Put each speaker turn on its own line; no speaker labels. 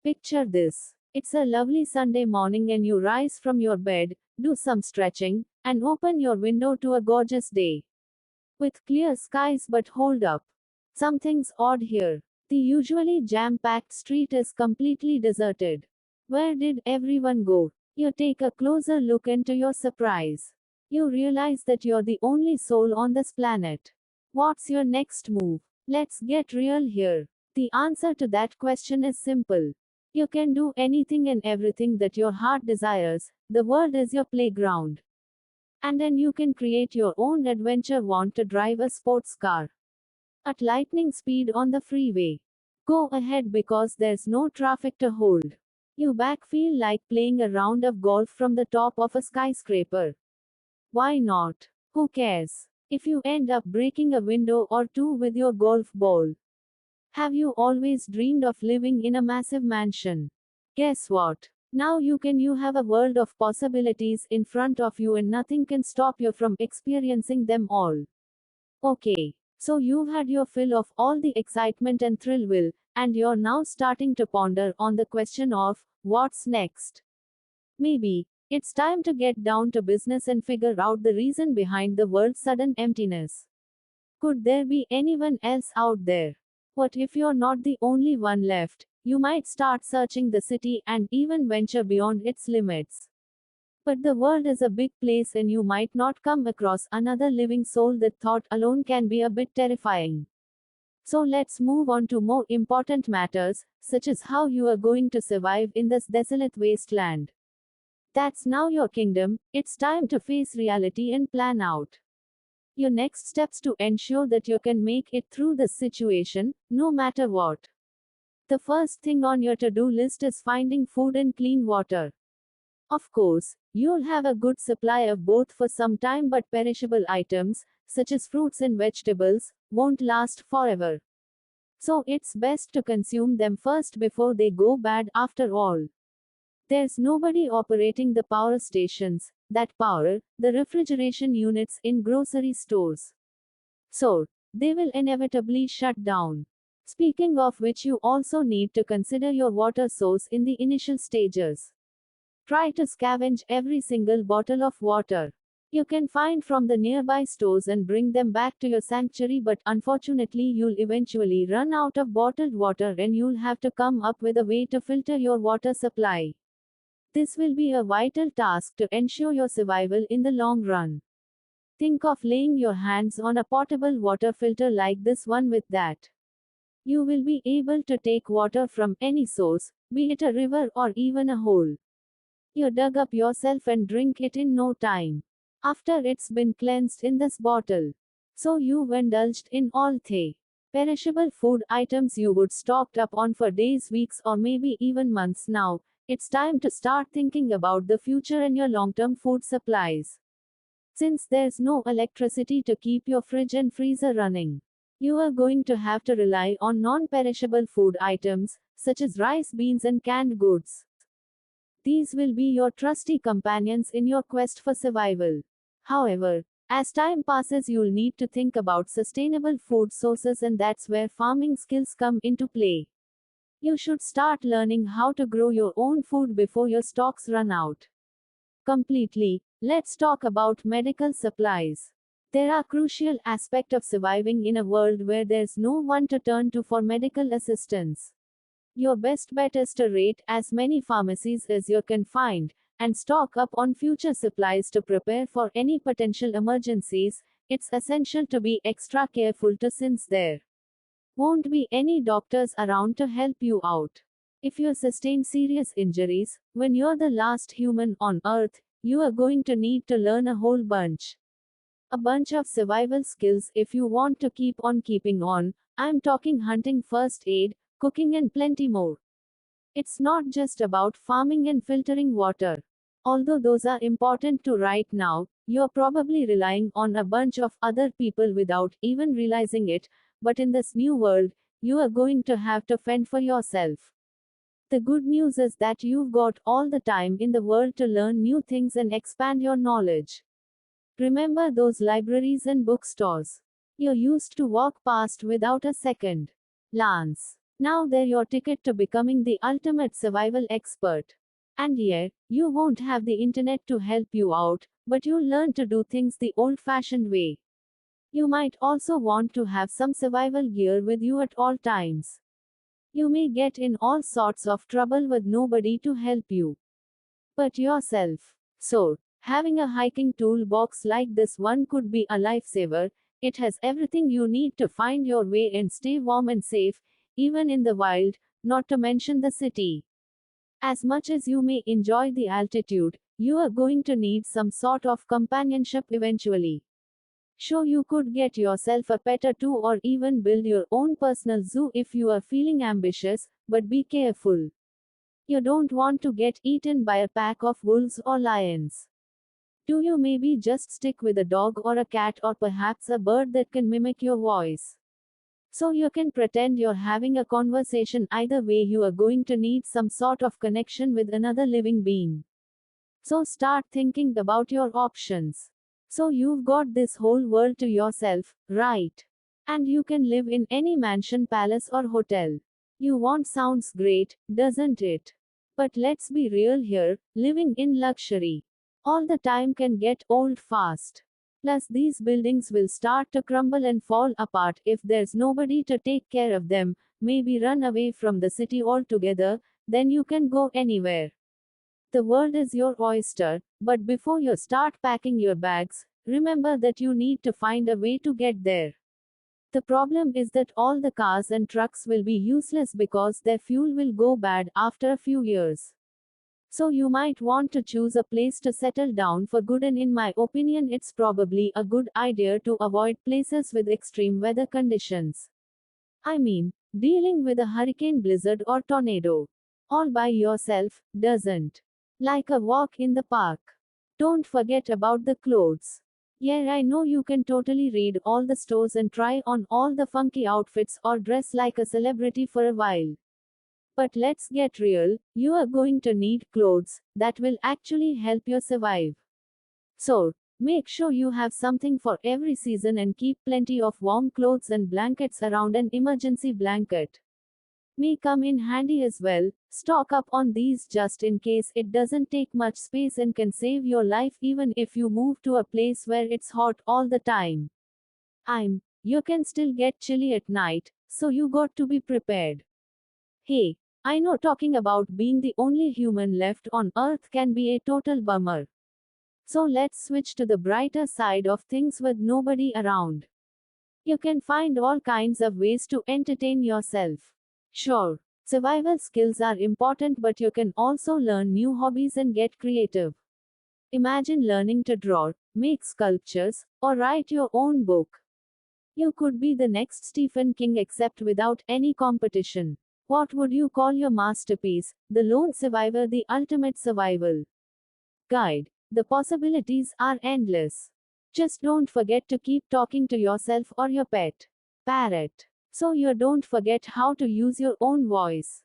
Picture this. It's a lovely Sunday morning and you rise from your bed, do some stretching, and open your window to a gorgeous day. With clear skies, but hold up. Something's odd here. The usually jam packed street is completely deserted. Where did everyone go? You take a closer look into your surprise. You realize that you're the only soul on this planet. What's your next move? Let's get real here. The answer to that question is simple. You can do anything and everything that your heart desires. The world is your playground. And then you can create your own adventure. Want to drive a sports car at lightning speed on the freeway? Go ahead because there's no traffic to hold you back. Feel like playing a round of golf from the top of a skyscraper? Why not? Who cares if you end up breaking a window or two with your golf ball? Have you always dreamed of living in a massive mansion? Guess what? Now you have a world of possibilities in front of you and nothing can stop you from experiencing them all. Okay, so you've had your fill of all the excitement and thrill will, and you're now starting to ponder on the question of what's next. Maybe it's time to get down to business and figure out the reason behind the world's sudden emptiness. Could there be anyone else out there? What if you're not the only one left? You might start searching the city and even venture beyond its limits. But the world is a big place and you might not come across another living soul. That thought alone can be a bit terrifying. So let's move on to more important matters, such as how you are going to survive in this desolate wasteland. That's now your kingdom. It's time to face reality and plan out your next steps to ensure that you can make it through this situation, no matter what. The first thing on your to-do list is finding food and clean water. Of course, you'll have a good supply of both for some time, but perishable items, such as fruits and vegetables, won't last forever. So it's best to consume them first before they go bad. After all, there's nobody operating the power stations that power the refrigeration units in grocery stores. So, they will inevitably shut down. Speaking of which, you also need to consider your water source in the initial stages. Try to scavenge every single bottle of water you can find from the nearby stores and bring them back to your sanctuary, but unfortunately, you'll eventually run out of bottled water and you'll have to come up with a way to filter your water supply. This will be a vital task to ensure your survival in the long run. Think of laying your hands on a portable water filter like this one. With that, you will be able to take water from any source, be it a river or even a hole you dug up yourself, and drink it in no time after it's been cleansed in this bottle. So you've indulged in all the perishable food items you would stocked up on for days, weeks, or maybe even months. Now, it's time to start thinking about the future and your long-term food supplies. Since there's no electricity to keep your fridge and freezer running, you are going to have to rely on non-perishable food items, such as rice, beans, and canned goods. These will be your trusty companions in your quest for survival. However, as time passes, you'll need to think about sustainable food sources, and that's where farming skills come into play. You should start learning how to grow your own food before your stocks run out completely. Let's talk about medical supplies. They're a crucial aspect of surviving in a world where there's no one to turn to for medical assistance. Your best bet is to rate as many pharmacies as you can find, and stock up on future supplies to prepare for any potential emergencies. It's essential to be extra careful too, since there won't be any doctors around to help you out. If you sustain serious injuries, when you're the last human on Earth, you are going to need to learn a whole bunch. A bunch of survival skills if you want to keep on keeping on. I'm talking hunting, first aid, cooking, and plenty more. It's not just about farming and filtering water. Although those are important too. Right now, you're probably relying on a bunch of other people without even realizing it, but in this new world, you are going to have to fend for yourself. The good news is that you've got all the time in the world to learn new things and expand your knowledge. Remember those libraries and bookstores you used to walk past without a second glance? Now they're your ticket to becoming the ultimate survival expert. And yeah, you won't have the internet to help you out, but you'll learn to do things the old fashioned way. You might also want to have some survival gear with you at all times. You may get in all sorts of trouble with nobody to help you but yourself. So, having a hiking toolbox like this one could be a lifesaver. It has everything you need to find your way and stay warm and safe, even in the wild, not to mention the city. As much as you may enjoy the altitude, you are going to need some sort of companionship eventually. Sure, you could get yourself a pet or two or even build your own personal zoo if you are feeling ambitious, but be careful. You don't want to get eaten by a pack of wolves or lions. Do you maybe just stick with a dog or a cat or perhaps a bird that can mimic your voice? So you can pretend you're having a conversation. Either way, you are going to need some sort of connection with another living being. So start thinking about your options. So you've got this whole world to yourself, right? And you can live in any mansion, palace, or hotel you want. Sounds great, doesn't it? But let's be real here, living in luxury all the time can get old fast. Plus, these buildings will start to crumble and fall apart if there's nobody to take care of them. Maybe run away from the city altogether, then you can go anywhere. The world is your oyster, but before you start packing your bags, remember that you need to find a way to get there. The problem is that all the cars and trucks will be useless because their fuel will go bad after a few years. So you might want to choose a place to settle down for good, and in my opinion, it's probably a good idea to avoid places with extreme weather conditions. I mean, dealing with a hurricane, blizzard, or tornado all by yourself doesn't like a walk in the park. Don't forget about the clothes. Yeah, I know you can totally read all the stores and try on all the funky outfits or dress like a celebrity for a while. But let's get real, you are going to need clothes that will actually help you survive. So, make sure you have something for every season and keep plenty of warm clothes and blankets around. An emergency blanket may come in handy as well. Stock up on these just in case. It doesn't take much space and can save your life even if you move to a place where it's hot all the time. You can still get chilly at night, so you got to be prepared. Hey, I know talking about being the only human left on Earth can be a total bummer. So let's switch to the brighter side of things with nobody around. You can find all kinds of ways to entertain yourself. Sure, survival skills are important, but you can also learn new hobbies and get creative. Imagine learning to draw, make sculptures, or write your own book. You could be the next Stephen King except without any competition. What would you call your masterpiece? The Lone Survivor, the ultimate survival guide. The possibilities are endless. Just don't forget to keep talking to yourself or your pet parrot, so you don't forget how to use your own voice.